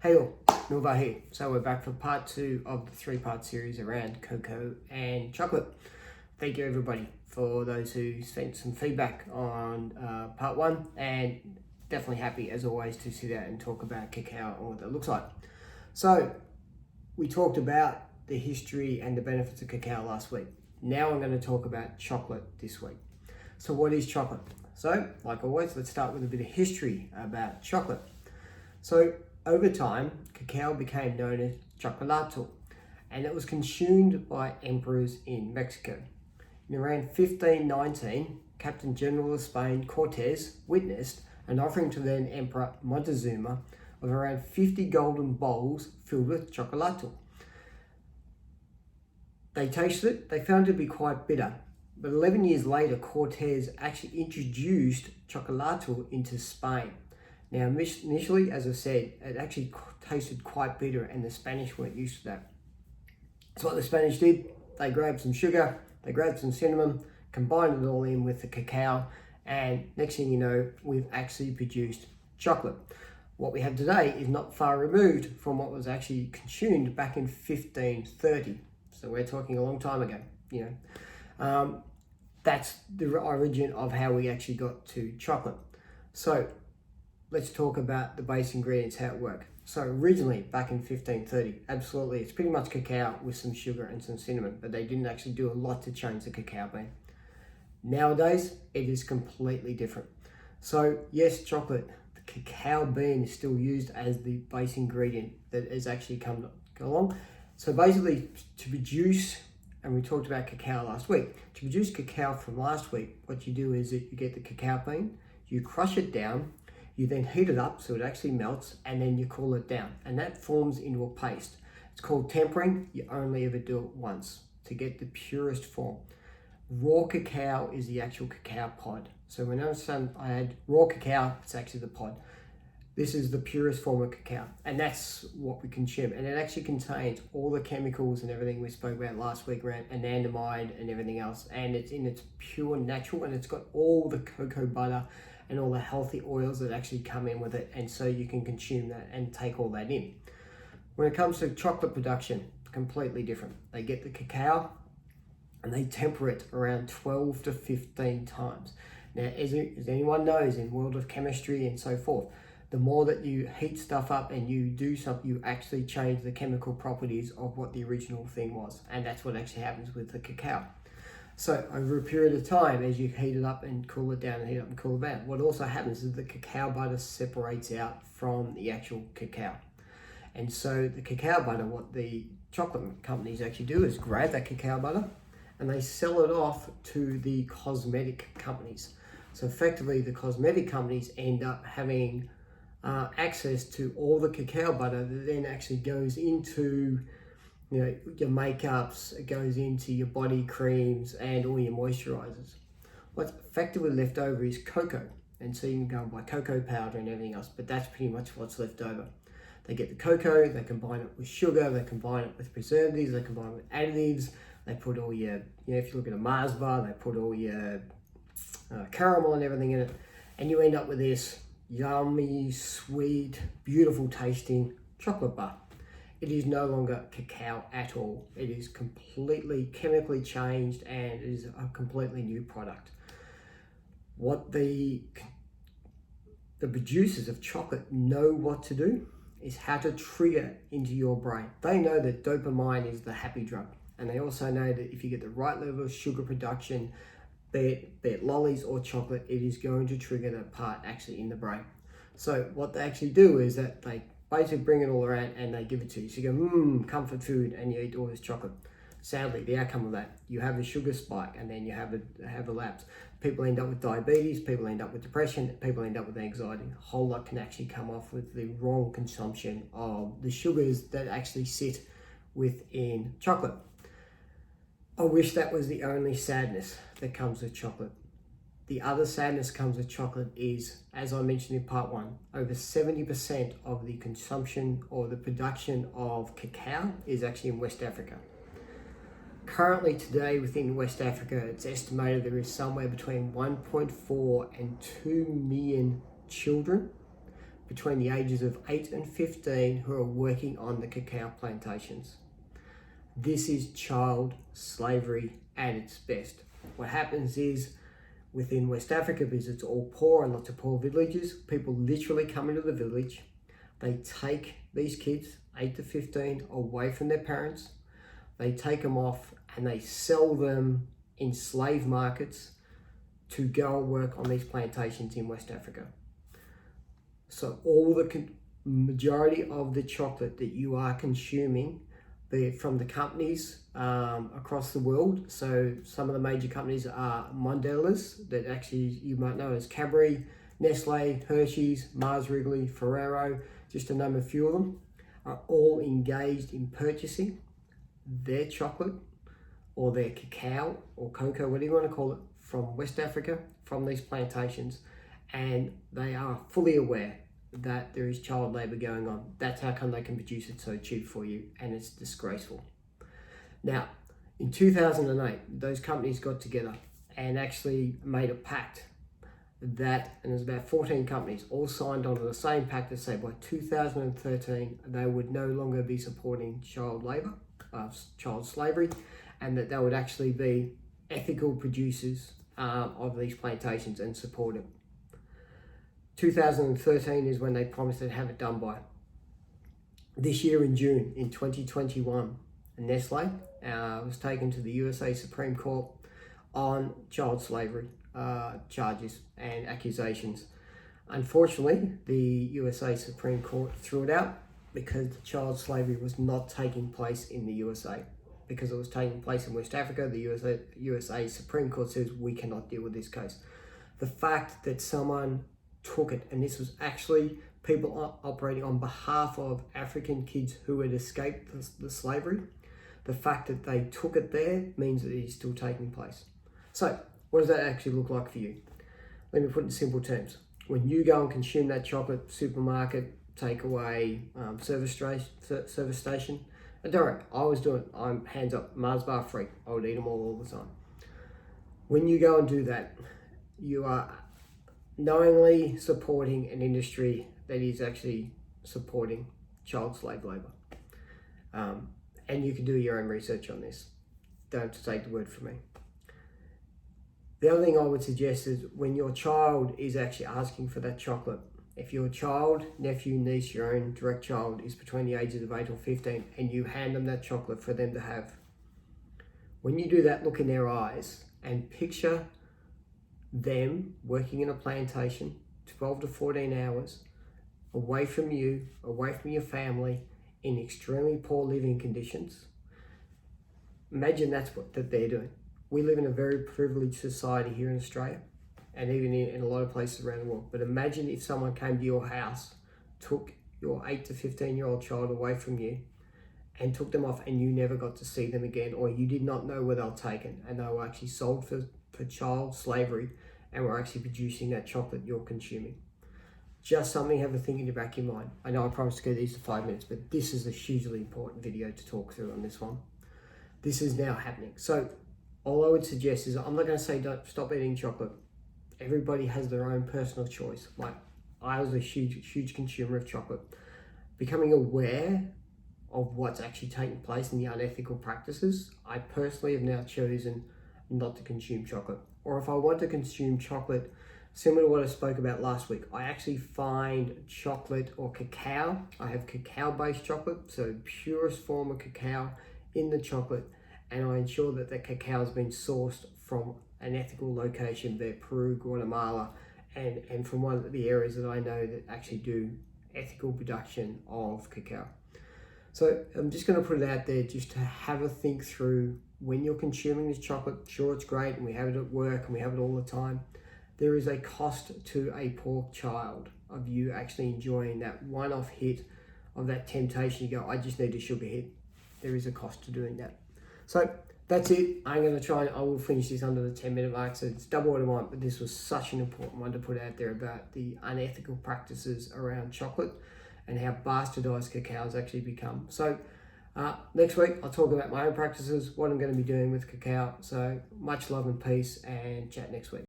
Hey all, Nova here. So we're back for part 2 of the 3-part series around cocoa and chocolate. Thank you everybody for those who sent some feedback on part 1, and definitely happy as always to sit out and talk about cacao and what that looks like. So we talked about the history and the benefits of cacao last week. Now I'm going to talk about chocolate this week. So what is chocolate? So like always, let's start with a bit of history about chocolate. So over time, cacao became known as chocolate, and it was consumed by emperors in Mexico. In around 1519, Captain General of Spain Cortes witnessed an offering to then Emperor Montezuma of around 50 golden bowls filled with chocolate. They tasted it, they found it to be quite bitter, but 11 years later, Cortes actually introduced chocolate into Spain. Now, initially, as I said, it actually tasted quite bitter, and the Spanish weren't used to that. So what the Spanish did, they grabbed some sugar, they grabbed some cinnamon, combined it all in with the cacao, and next thing you know, we've actually produced chocolate. What we have today is not far removed from what was actually consumed back in 1530. So we're talking a long time ago, That's the origin of how we actually got to chocolate. So let's talk about the base ingredients, how it worked. So originally, back in 1530, absolutely, it's pretty much cacao with some sugar and some cinnamon, but they didn't actually do a lot to change the cacao bean. Nowadays, it is completely different. So yes, chocolate, the cacao bean is still used as the base ingredient that has actually come along. So basically, to produce, and we talked about cacao last week, to produce cacao from last week, what you do is that you get the cacao bean, you crush it down, you then heat it up so it actually melts, and then you cool it down, and that forms into a paste. It's called tempering. You only ever do it once to get the purest form. Raw cacao is the actual cacao pod. So when I had raw cacao, it's actually the pod. This is the purest form of cacao, and that's what we consume. And it actually contains all the chemicals and everything we spoke about last week around anandamide and everything else. And it's in its pure natural, and it's got all the cocoa butter and all the healthy oils that actually come in with it, and so you can consume that and take all that in. When it comes to chocolate production, completely different. They get the cacao and they temper it around 12 to 15 times. Now, as anyone knows in world of chemistry and so forth, the more that you heat stuff up and you do something, you actually change the chemical properties of what the original thing was, and that's what actually happens with the cacao. So over a period of time, as you heat it up and cool it down and heat up and cool it down, what also happens is the cacao butter separates out from the actual cacao. And so the cacao butter, what the chocolate companies actually do is grab that cacao butter and they sell it off to the cosmetic companies. So effectively the cosmetic companies end up having access to all the cacao butter that then actually goes into your makeups, it goes into your body creams and all your moisturizers. What's effectively left over is cocoa, and so you can go and buy cocoa powder and everything else, but that's pretty much what's left over. They get the cocoa, they combine it with sugar, they combine it with preservatives, they combine it with additives, they put all your, if you look at a Mars bar, they put all your caramel and everything in it, and you end up with this yummy, sweet, beautiful tasting chocolate bar. It is no longer cacao at all. It is completely chemically changed, and it is a completely new product. What the producers of chocolate know what to do is how to trigger into your brain. They know that dopamine is the happy drug, and they also know that if you get the right level of sugar production, be it lollies or chocolate, it is going to trigger that part actually in the brain. So what they actually do is that they basically bring it all around and they give it to you. So you go, comfort food, and you eat all this chocolate. Sadly, the outcome of that, you have a sugar spike, and then you have a lapse. People end up with diabetes, people end up with depression, people end up with anxiety. A whole lot can actually come off with the wrong consumption of the sugars that actually sit within chocolate. I wish that was the only sadness that comes with chocolate. The other sadness comes with chocolate is, as I mentioned in part 1, over 70% of the consumption or the production of cacao is actually in West Africa. Currently today within West Africa, it's estimated there is somewhere between 1.4 and 2 million children between the ages of 8 and 15 who are working on the cacao plantations. This is child slavery at its best. What happens is, within West Africa, because it's all poor and lots of poor villages, people literally come into the village, they take these kids, 8 to 15, away from their parents, they take them off and they sell them in slave markets to go and work on these plantations in West Africa. So all the majority of the chocolate that you are consuming, be it from the companies across the world, so some of the major companies are Mondelez, that actually you might know as Cadbury, Nestle, Hershey's, Mars Wrigley, Ferrero, just to name a few of them, are all engaged in purchasing their chocolate or their cacao or cocoa, whatever you want to call it, from West Africa, from these plantations, and they are fully aware that there is child labour going on. That's how come they can produce it so cheap for you, and it's disgraceful. Now, in 2008, those companies got together and actually made a pact that, and there's about 14 companies all signed onto the same pact to say by 2013 they would no longer be supporting child labour, child slavery, and that they would actually be ethical producers of these plantations and support it. 2013 is when they promised to have it done by. This year in June, in 2021, Nestle was taken to the USA Supreme Court on child slavery charges and accusations. Unfortunately, the USA Supreme Court threw it out because the child slavery was not taking place in the USA. Because it was taking place in West Africa, the USA Supreme Court says we cannot deal with this case. The fact that someone took it, and this was actually people operating on behalf of African kids who had escaped the slavery, the fact that they took it there means that it is still taking place. So what does that actually look like for you? Let me put it in simple terms. When you go and consume that chocolate, supermarket, takeaway, service station, and don't worry, I was doing it. I'm hands up, Mars bar freak. I would eat them all the time. When you go and do that, you are knowingly supporting an industry that is actually supporting child slave labour. And you can do your own research on this. Don't have to take the word from me. The other thing I would suggest is when your child is actually asking for that chocolate, if your child, nephew, niece, your own direct child is between the ages of 8 or 15 and you hand them that chocolate for them to have, when you do that, look in their eyes and picture them working in a plantation 12 to 14 hours away from you, away from your family, in extremely poor living conditions. Imagine that's what that they're doing. We live in a very privileged society here in Australia, and even in a lot of places around the world. But imagine if someone came to your house, took your 8 to 15-year-old child away from you and took them off, and you never got to see them again, or you did not know where they were taken, and they were actually sold for child slavery and were actually producing that chocolate you're consuming. Just something to have a think in the back of your mind. I know I promised to go these to 5 minutes, but this is a hugely important video to talk through on this one. This is now happening. So all I would suggest is, I'm not going to say don't stop eating chocolate. Everybody has their own personal choice. Like, I was a huge consumer of chocolate. Becoming aware of what's actually taking place in the unethical practices, I personally have now chosen not to consume chocolate. Or if I want to consume chocolate, similar to what I spoke about last week, I actually find chocolate or cacao. I have cacao-based chocolate, so purest form of cacao in the chocolate, and I ensure that the cacao has been sourced from an ethical location, be it Peru, Guatemala, and from one of the areas that I know that actually do ethical production of cacao. So I'm just going to put it out there just to have a think through when you're consuming this chocolate. Sure, it's great, and we have it at work, and we have it all the time. There is a cost to a poor child of you actually enjoying that one-off hit of that temptation. You go, I just need a sugar hit. There is a cost to doing that. So that's it. I'm going to try and I will finish this under the 10-minute mark. So it's double what I want, but this was such an important one to put out there about the unethical practices around chocolate and how bastardized cacao has actually become. So next week, I'll talk about my own practices, what I'm going to be doing with cacao. So much love and peace, and chat next week.